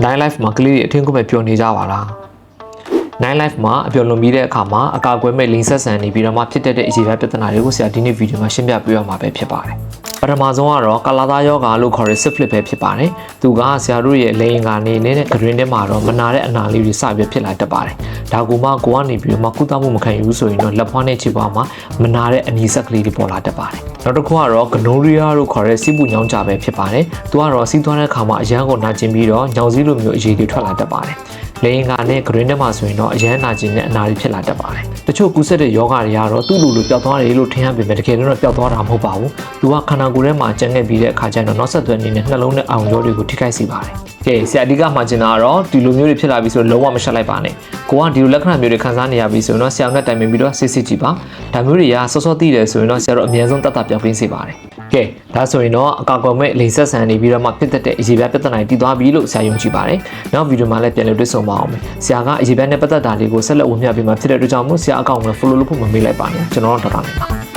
Nine Life မှာကလေးတွေအထင်ကိုပဲပျော်နေကြပါလား Nine Life မှာအပျော်လွန်ပြီးတဲ့အခါမှာအကာအကွယ်မဲ့လိန်ဆက်ဆန်နေပြီးတော့မှဖြစ်တတ်တဲ့အရေးပြပြဿနာတွေကိုဆရာဒီနေ့ဗီဒီယိုမှာရှင်းပြပေးရမှာပဲဖြစ်ပါတယ်ပထမဆုံးကတော့ကာလာသားယောဂါလို့ခေါ်တဲ့ syphilis ပဲဖြစ်ပါတယ်သူကဆရာတို့ရဲ့လိန်ကနေနေတဲ့ဂရင်းထဲမှာတော့မနာတဲ့အနာလေးတွေစပြီးဖြစ်လာတတ်ပါတယ်ဒါကူမှကိုကနေပြီးတော့မှကုသမှုမခံယူဆိုရင်တော့လက်ဖွားနဲ့ခြေပွားမှာမနာတဲ့အနီးဆက်ကလေးတွေပေါ်လာတတ်ပါတယ်နောက်တစ်ခုကတော့ဂနိုရီယာလို့ခေါ်တဲ့စီးပူညောင်းကြပဲဖြစ်ပါတယ်သူကတော့စီးသွားတဲ့အခါမှာအရန်ကိုနာကျင်ပြီးတော့ညောင်စည်းလိုမျိုးအရေးတွေထွက်လာတတ်ပါတယ်လိန်ကနဲ့ဂရင်းထဲမှာဆိုရင်တော့အရန်နာကျင်တဲ့အနာတွေဖြစ်လာတတ်ပါတယ်တချို့ကူးစက်တဲ့ယောဂတွေကတော့သူ့လိုပျောက်သွားတယ်လို့ထင်ရပေမဲ့တကယ်တော့ပျောက်သွားတာမဟုတ်ပါဘူးသူကခန္ဓာကိုယ်ထဲမှာကျန်ခဲ့ပြီးတဲ့အခါကျတော့နောက်ဆက်တွဲအနေနဲ့နှလုံးနဲ့အာရုံကြောတွေကိုထိခိုက်စေပါတယ်ကဲဆရာအဓိကမှကျင်တာကတော့ဒီလိုမျိုးတွေဖြစ်လာပြီဆိုတော့လုံးဝမရှက်လိုက်ပါနဲ့ကိုကဒီလိုလက္ခဏာမျိုးတွေခံစားနေရပြီဆိုရင်တော့ဆရာနဲ့တိုင်ပင်ပြီးတော့စစ်ကြည့်ပါဒါမျိုးတွေကစောစောသိတယ်ဆိုရင်တော့ဆရာတို့အမြဲဆုံးတတ်တာပြောင်းပြင်းစေပါတယ်ကဲဒါဆိုရင်တော့အကာအကွယ်မဲ့လိန်ဆက်ဆန်နေပြီးတော့မှဖြစ်တဲ့အရေးပြပြဿနာတွေတည်သွားပြီလို့ဆရာယုံကြည်ပါတယ်နောက်ဗီဒီယိုမှာလည်းပြန်လည်တွေ့ဆုံပါအောင်မယ်ဆရာကအရေးပြနဲ့ပတ်သက်တာလေးကိုဆက်လက်ဝင်ပြပေးမှာဖြစ်တဲ့အတွက်ကြောင့်မို့ဆရာအကောင့်ကို follow လုပ်ဖို့မမေ့လိုက်ပါနဲ့ကျွန်တော်တို့ဒေါက်တာနေပါ